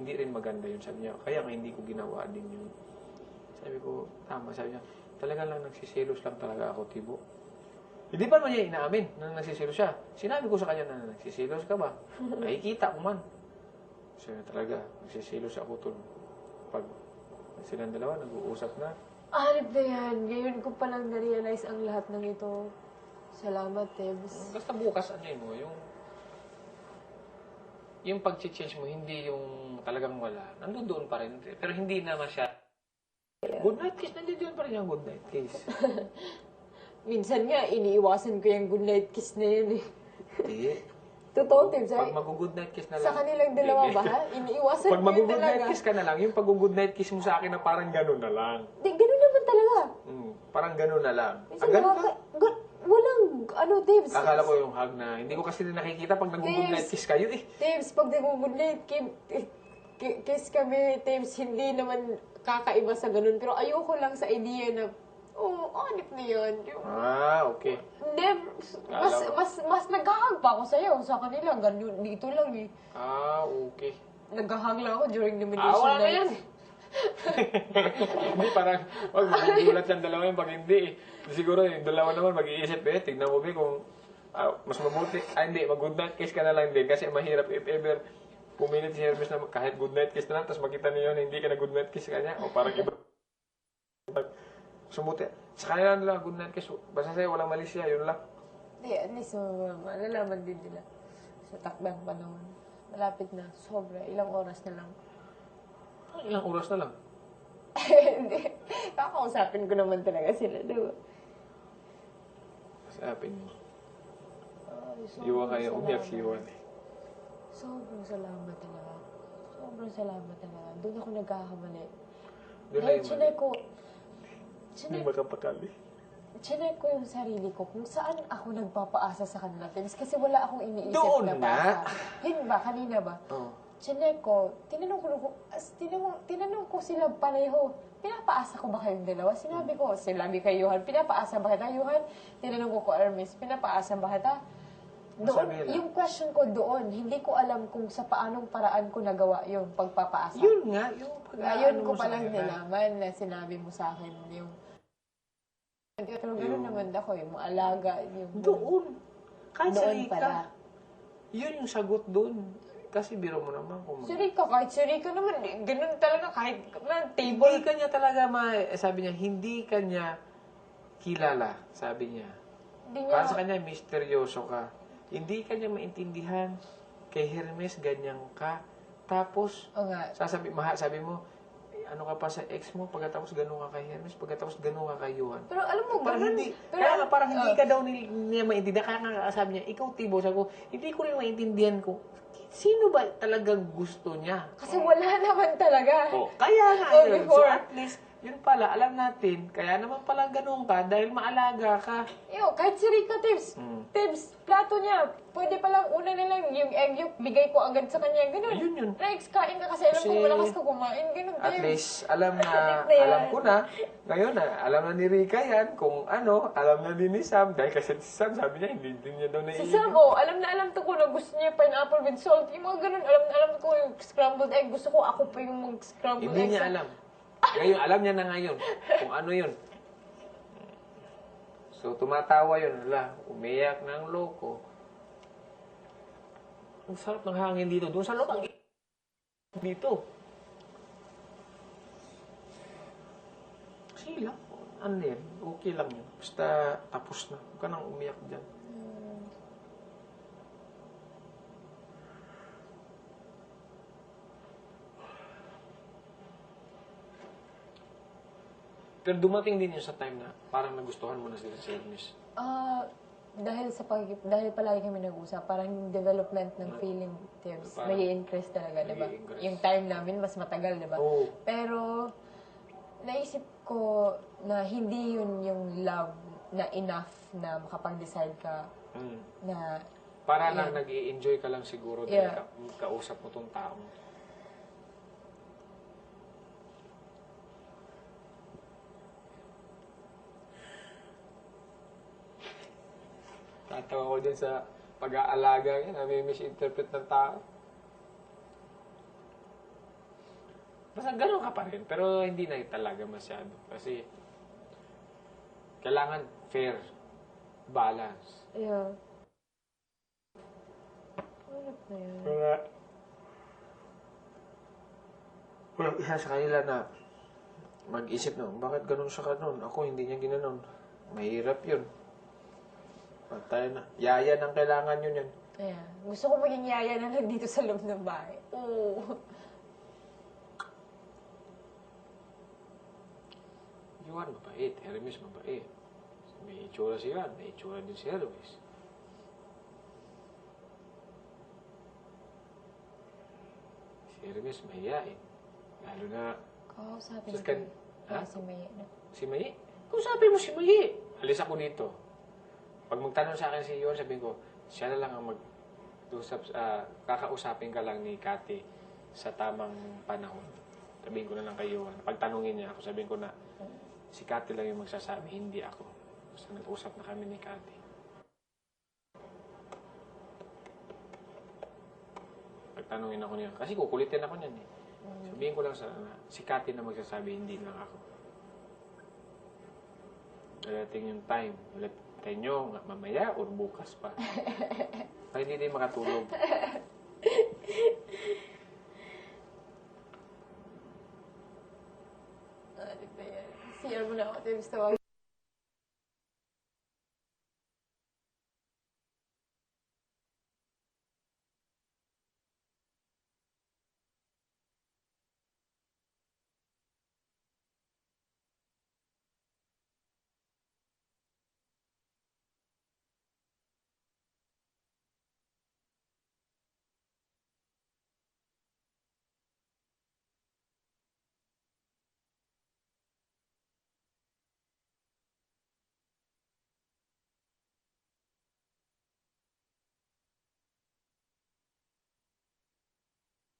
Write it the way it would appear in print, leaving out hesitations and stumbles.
hindi rin maganda yun. Sabi niya, kaya nga hindi ko ginawa din yun. Sabi ko, tama. Sabi niya, talaga lang nagsisilos lang talaga ako, Tibo. Hindi pa naman niya inaamin na nagsisilos siya. Sinabi ko sa kanya na nagsisilos ka ba? Nakikita ko man. Sabi niya talaga, nagsisilos ako tol. Pag silang dalawa, nag-uusap na. Hanip na yan. Ngayon ko palang na-realize ang lahat ng ito. Salamat, Tebs. Basta bukas, ano yun mo, yung pag-change mo, hindi yung talagang wala. Nandun doon pa rin. Pero hindi naman siya. Good night kiss, nandiyan pa rin yung good night kiss. Minsan nga, iniiwasan ko yung good night kiss na yun eh. Hindi. Totoo, Tebs. Pag mag-good night kiss na lang. Sa kanilang dalawa ba, ha? Iniiwasan Pag ko yun mag-good talaga. night kiss ka na lang, yung pag-good night kiss mo sa akin na parang gano'n na lang. Di, ganun naman talaga. Parang gano'n na lang. Minsan Ganun ka? walang, Tebs. Akala ko yung hug na, hindi ko kasi nakikita pag nag-good night kiss kayo eh. Tebs, pag nag-good night kiss kami, Tebs, hindi naman kakaiba sa ganun. Pero ayoko lang sa idea na, anip na yun. Okay. Hindi, mas naghahag pa ako sa'yo. Sa kanila, ganun, dito lang eh. Okay. Naghahag lang ako during nomination Wala na night. yan. Hindi, parang, magigulat yung dalawa yung pag hindi eh. Siguro yung dalawa naman mag-iisip tignan mo kung mas mabuti. Hindi, mag-good night kiss ka na lang din. Kasi mahirap if ever pumilit si Hermes na kahit good night kiss na lang, tapos makita niyo na hindi ka na good night kiss kanya, o parang iba. Sumuti. Sa kanila nila, good night kiss. Basta sa'yo, walang mali siya, yun lang. Hindi, at least malalaman din nila sa takdang panahon. Malapit na, sobra, ilang oras na lang. Ilang oras na lang. Hindi, kakausapin ko naman talaga sila, diba? Sabi niyo. Ay, Iwan kayo, sobrang umiyak salamat. si Iwan. Sobrang salamat talaga. Sobrang salamat talaga. Doon ako nagkakamali. Doon na Dahil yung chinay Hindi magkapakali. Chinek ko yung sarili ko kung saan ako nagpapaasa sa kanila. Tins, kasi wala akong iniisip Doon na na. paasa. Hindi ba? Kanina ba? Oo. Chinek ko, tinanong ko sila pareho. Pinapaasa ko ba kayong dalawa? Sinabi kay Johan, pinapaasa ba kita, Johan? Tinanong ko Hermes, pinapaasa ba kita? Doon, Sabi nila. yung question ko doon, hindi ko alam kung sa paanong paraan ko nagawa yung pagpapaasa. Yun nga, yung Ngayon ko mo sa palang kanila. nalaman na sinabi mo sa akin yung... Pero gano'n naman ako, yung mga alaga, yung... Doon. Kahit sa Doon Rika. pala. Yun yung sagot doon. Kasi biro mo naman kung... Si Rika, kahit si Rika naman, gano'n talaga, kahit na Hindi table. ka niya talaga sabi niya, hindi ka niya kilala, sabi niya. Hindi Para sa niya, kanya, misteryoso ka. Hindi ka niya maintindihan. Kay Hermes, ganyan ka. Tapos, o nga, sabi mo, ano ka pa sa ex mo, pagkatapos ganun ka kay Hermes, pagkatapos ganun ka kay Johan. pero alam mo, Parang ganun, hindi, pero, kaya nga parang hindi ka daw niya maintindihan. Kaya nga sabi niya, ikaw Tibo, sabi ko, hindi ko rin maintindihan ko. Sino ba talagang gusto niya? kasi wala naman talaga. Kaya nga Oh, yun. So before. at least, yun pala, alam natin, kaya naman pala ganun ka dahil maalaga ka. Kahit si Rika, Tibbs, plato niya, pwede palang una na lang yung egg yolk, bigay ko agad sa kanya, ganun. Ayun yun. Next, kain ka kasi alam ko Kasi- malakas ka kumain, ganun, At Tibbs. least, alam Adik na yan. alam ko na, ngayon na, alam na ni Rika yan, kung ano, alam na din ni Sam, dahil kasi si Sam, sabi niya, hindi din niya daw Si naiibig. Sam, alam na alam to ko na gusto niya pineapple with salt. Yung mga ganun, alam na alam ko yung scrambled egg. Gusto ko ako pa yung mag-scrambled egg. Hindi niya alam. Ngayon, alam niya na ngayon kung ano yun. So, tumatawa yun. Umiyak ng loko. Ang sarap ng hangin dito. Doon sa loob, ang dito. Kasi lang. Ano yan? Okay lang yun. Basta tapos na. Huwag ka nang umiyak dyan. Pero dumating din yun sa time na parang nagustuhan mo na sila sa Hermes. Dahil palagi kami nag-usap, parang yung development ng feeling, Tibbs, Parang- may increase talaga, di ba? Nag-i-increase. Yung time namin, mas matagal, di ba? Oo. Pero, naisip ko na hindi yun yung love na enough na makapag-decide ka na Para lang nag-i-enjoy ka lang siguro dahil Yeah. kausap mo tong tao. Tatawa ko dyan sa pag-aalaga yan. Nami-misinterpret ng tao. Basta gano'n ka pa rin. Pero hindi na talaga masyado. Kasi, kailangan fair. Balance. Yeah. Hanip na yan. Kaya, walang isa sa kanila na mag-isip na, bakit ganun siya kanon? Ako, hindi niya ginanon. Mahirap yun. Patay na. Yaya nang kailangan yun yan. Ayan. Gusto ko maging yaya na lang dito sa loob ng bahay. Oo. Yuan, mabait. Hermes, mabait. May itsura si Yuan. May itsura din si Hermes. Si Hermes, mahiyain. Lalo na Kausapin Sus, ko. kan- ha? Si Maya na. si Mayi. Kung sabi mo si Mayi, alis ako dito. Pag magtanong sa akin si Yuan, sabihin ko, siya na lang ang kakausapin ka lang ni Kati sa tamang panahon. Sabihin ko na lang kay Yuan. Pagtanungin niya ako, sabihin ko na, si Kati lang yung magsasabi, hindi ako. Basta nag-usap na kami ni Kati. Pagtanungin ako niya, kasi kukulitin ako niyan eh. Sabihin ko lang si Kati na magsasabi, hindi lang ako. Dadating yung time. Ulitin nyo, mamaya or bukas pa. Ay, hindi din makatulog. Hanip na yan. CR mo na ako. Gusto